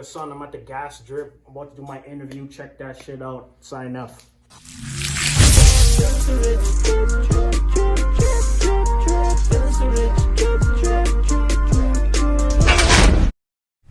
Saugasson. I'm at the gas drip. I'm about to do my interview. Check that shit out. It's INF.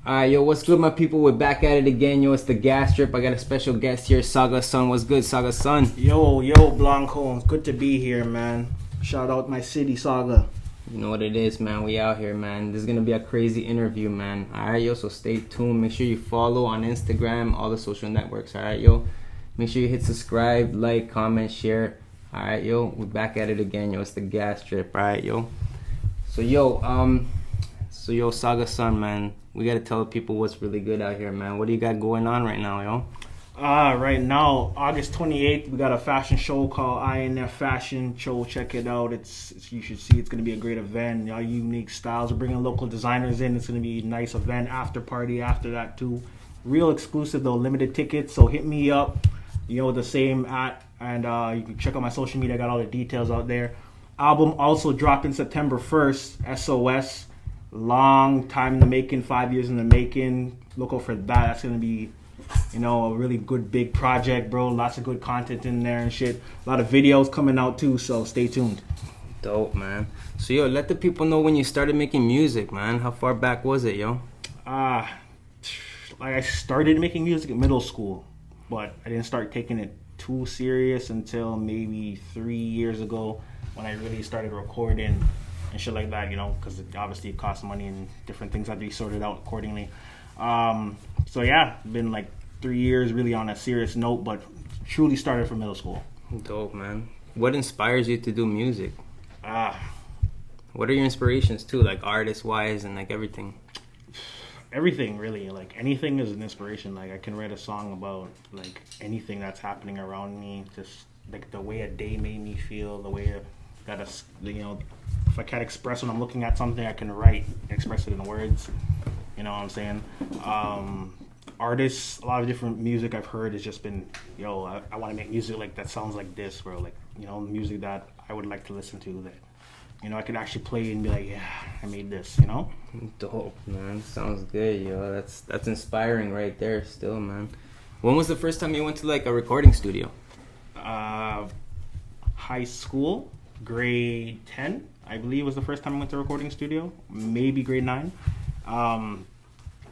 Alright, yo, what's good, my people? We're back at it again, yo. It's the gas drip. I got a special guest here, Saugasson. What's good, Saugasson? Yo, Blanco. It's good to be here, man. Shout out my city, Saga. You know what it is, man. We out here, man. This is gonna be a crazy interview, man. Alright, yo, so stay tuned. Make sure you follow on Instagram, all the social networks, alright, yo. Make sure you hit subscribe, like, comment, share. Alright, yo, we're back at it again, yo. It's the gas drip, alright, yo. So, Saugasson, man. We gotta tell people what's really good out here, man. What do you got going on right now, yo? Right now, August 28th, we got a fashion show called INF Fashion Show. Check it out. It's you should see. It's gonna be a great event. All unique styles. We're bringing local designers in. It's gonna be a nice event. After party after that too. Real exclusive though. Limited tickets. So hit me up. You know the same at, and you can check out my social media. I got all the details out there. Album also dropping September 1st. SOS. Long time in the making. 5 years in the making. Look out for that. That's gonna be, you know, a really good big project, bro. Lots of good content in there and shit. A lot of videos coming out too, so stay tuned. Dope, man. So, yo, let the people know when you started making music, man. How far back was it, yo? Like I started making music in middle school, but I didn't start taking it too serious until maybe 3 years ago when I really started recording and shit like that, you know, because obviously it costs money and different things had to be sorted out accordingly. So yeah, been like 3 years really on a serious note, but truly started from middle school. Dope, man. What inspires you to do music? What are your inspirations too, like artist wise and like everything? Everything really, like anything is an inspiration. Like I can write a song about like anything that's happening around me, just like the way a day made me feel, the way you know, if I can't express when I'm looking at something, I can write and express it in words. You know what I'm saying? Artists, a lot of different music I've heard has just been, yo, I want to make music like that sounds like this, bro. Like, you know, music that I would like to listen to that, you know, I could actually play and be like, yeah, I made this, you know? Dope, man. Sounds good, yo. That's inspiring right there still, man. When was the first time you went to like a recording studio? High school, grade 10, I believe was the first time I went to a recording studio. Maybe grade 9.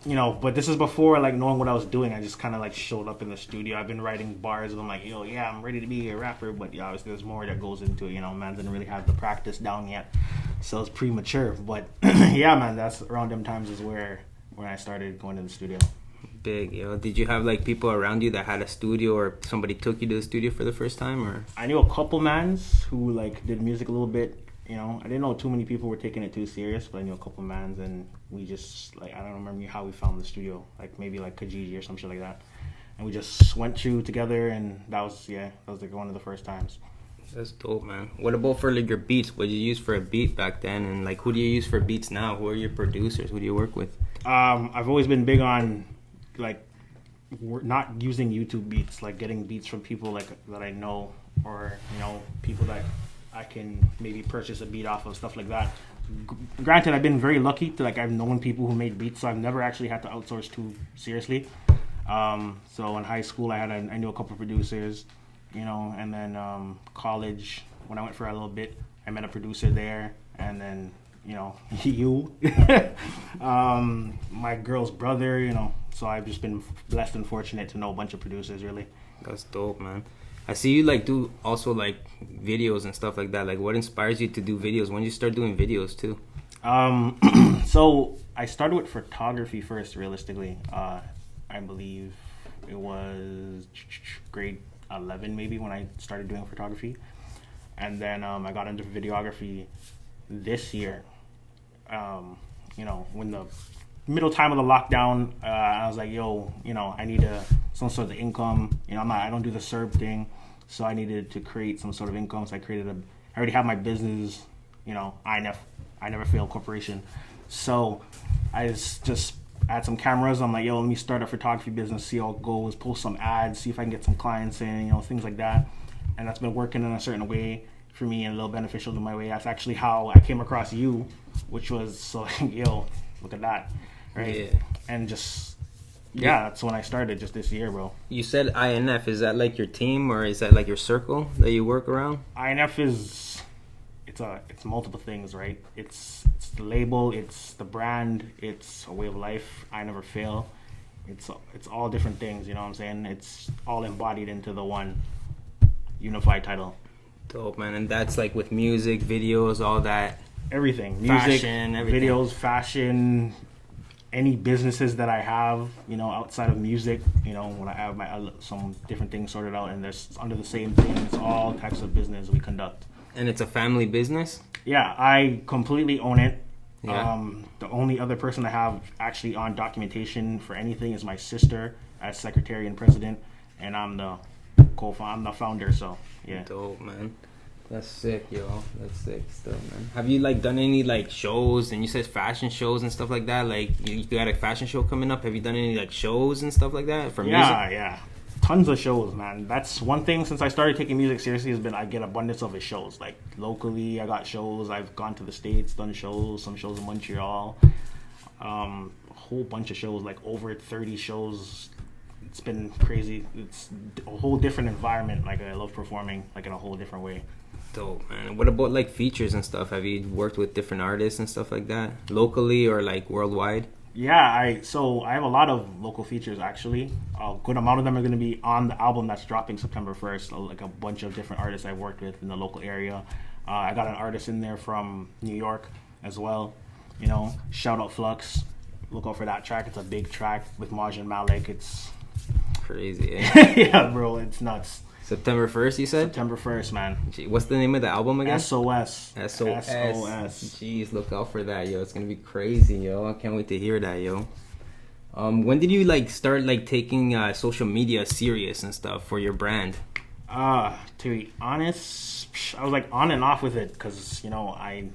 You know, but this is before like knowing what I was doing. I just kind of like showed up in the studio. I've been writing bars and I'm like, yo, yeah, I'm ready to be a rapper, but yeah, obviously there's more that goes into it. You know, man didn't really have the practice down yet, so it's premature. But yeah, man, that's around them times is where I started going to the studio. Big, yo. Did you have like people around you that had a studio, or somebody took you to the studio for the first time, or? I knew a couple mans who like did music a little bit. You know, I didn't know too many people were taking it too serious, but I knew a couple mans, and we just like, I don't remember how we found the studio, like maybe like Kijiji or some shit like that, and we just went through together, and that was like one of the first times. That's dope, man. What about for like your beats? What did you use for a beat back then, and like who do you use for beats now? Who are your producers? Who do you work with? I've always been big on like not using YouTube beats, like getting beats from people like that I know, or you know, people that I can maybe purchase a beat off of, stuff like that. Granted, I've been very lucky to like I've known people who made beats, so I've never actually had to outsource too seriously. So in high school, I knew a couple of producers, you know, and then college when I went for a little bit, I met a producer there, and then you know you, my girl's brother, you know. So I've just been blessed and fortunate to know a bunch of producers, really. That's dope, man. I see you like do also like videos and stuff like that. Like what inspires you to do videos? When did you start doing videos too? So I started with photography first, realistically. I believe it was grade 11 maybe when I started doing photography. And then I got into videography this year. You know, when the middle time of the lockdown, I was like, yo, you know, I need some sort of income. You know, I don't do the CERB thing, so I needed to create some sort of income. So I already have my business, you know, INF, I Never Fail Corporation. So I just had some cameras. I'm like, yo, let me start a photography business, see how it goes, post some ads, see if I can get some clients in, you know, things like that. And that's been working in a certain way for me and a little beneficial to my way. That's actually how I came across you, which was so, yo, look at that. Right. Yeah. And just Yeah, that's when I started, just this year, bro. You said INF. Is that like your team, or is that like your circle that you work around? INF is it's multiple things, right? It's the label, it's the brand, it's a way of life. I never fail. It's all different things. You know what I'm saying? It's all embodied into the one unified title. Dope, man. And that's like with music, videos, all that. Everything, music, Fashion, everything. videos, fashion, any businesses that I have, outside of music, when I have some different things sorted out, and there's under the same thing, it's all types of business we conduct. And it's a family business? Yeah, I completely own it. Yeah. The only other person I have actually on documentation for anything is my sister as secretary and president, and I'm the founder. So yeah. Dope, man. That's sick, yo. That's sick still, man. Have you like done any like shows? And you said fashion shows and stuff like that. Like you got a fashion show coming up. Have you done any like shows and stuff like that for music? Yeah. Tons of shows, man. That's one thing since I started taking music seriously has been I get abundance of it shows. Like locally, I got shows. I've gone to the States, done shows, some shows in Montreal. A whole bunch of shows, like over 30 shows. It's been crazy. It's a whole different environment. Like I love performing like in a whole different way. Dope, man. What about like features and stuff? Have you worked with different artists and stuff like that, locally or like worldwide? Yeah, I have a lot of local features actually. A good amount of them are going to be on the album that's dropping September 1st. Like a bunch of different artists I've worked with in the local area. I got an artist in there from New York as well. Shout out Flux. Look out for that track. It's a big track with Maj and Malik. It's crazy, eh? yeah, bro, it's nuts. September 1st, you said? September 1st, man. Gee, what's the name of the album again? SOS. SOS. SOS. Jeez, look out for that, yo. It's gonna be crazy, yo. I can't wait to hear that, yo. When did you like start like taking social media serious and stuff for your brand? To be honest, I was like on and off with it because I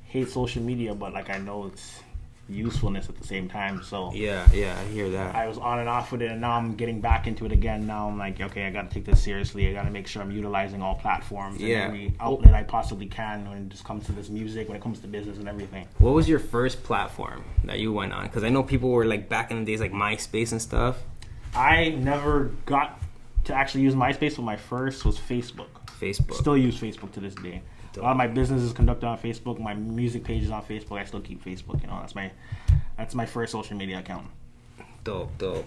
hate social media, but like I know it's usefulness at the same time. So yeah, I hear that. I was on and off with it, and now I'm getting back into it again. Now I'm like, okay, I got to take this seriously. I got to make sure I'm utilizing all platforms and every outlet I possibly can when it just comes to this music, when it comes to business and everything. What was your first platform that you went on? Because I know people were like back in the days like MySpace and stuff. I never got to actually use MySpace, but my first was Facebook. Still use Facebook to this day. A lot of my business is conducted on Facebook. My music page is on Facebook. I still keep Facebook. That's my first social media account. Dope.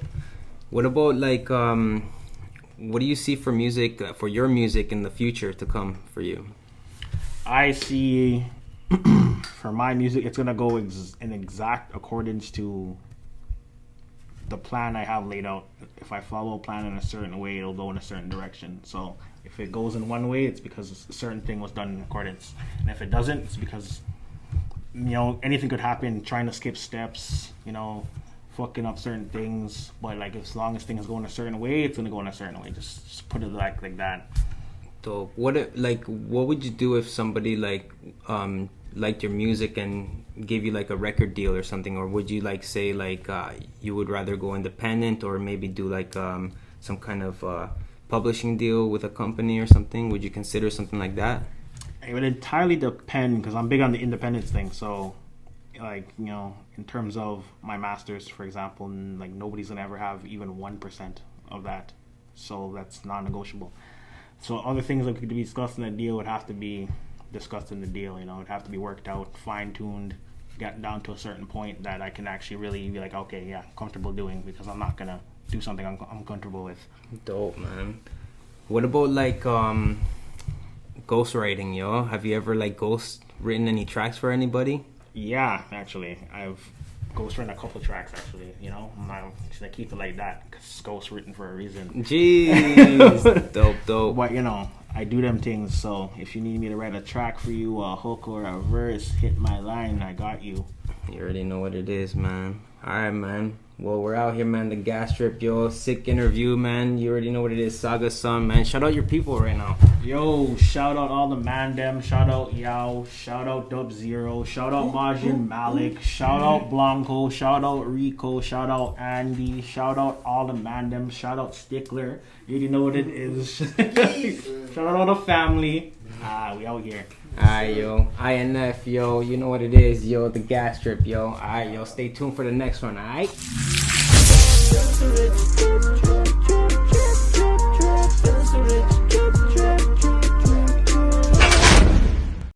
What about like what do you see for music for your music in the future to come for you? I see for my music, it's gonna go in exact accordance to the plan I have laid out. If I follow a plan in a certain way, it'll go in a certain direction. So if it goes in one way, it's because a certain thing was done in accordance. And if it doesn't, it's because, anything could happen, trying to skip steps, fucking up certain things. But like as long as things go in a certain way, it's going to go in a certain way. Just put it like that. So what would you do if somebody liked your music and gave you like a record deal or something? Or would you like say like you would rather go independent or maybe do like some kind of publishing deal with a company or something? Would you consider something like that? It would entirely depend because I'm big on the independence thing. So like, in terms of my masters, for example, like nobody's gonna ever have even 1% of that. So that's non-negotiable. So other things that could be discussed in the deal would have to be discussed in the deal. It'd have to be worked out, fine-tuned, get down to a certain point that I can actually really be like, okay, yeah, comfortable doing, because I'm not gonna do something I'm comfortable with. Dope, man. What about like ghostwriting, yo? Have you ever like ghost written any tracks for anybody? Yeah, actually, I've ghostwritten a couple tracks. Actually, I keep it like that because it's ghost written for a reason. Jeez, dope. But I do them things. So if you need me to write a track for you, a hook or a verse, hit my line. I got you. You already know what it is, man. All right, man. Well, we're out here, man. The gas trip, yo. Sick interview, man. You already know what it is. Saugasson, man. Shout out your people right now. Yo, shout out all the mandem. Shout out Yao. Shout out Dub Zero. Shout out Majin Malik. Shout out Blanco. Shout out Rico. Shout out Andy. Shout out all the mandem. Shout out Stickler. You already know what it is. Shout out all the family. We out here. Alright, yo. INF, yo. You know what it is, yo. The gas trip, yo. Alright, yo. Stay tuned for the next one, alright? Just a rich.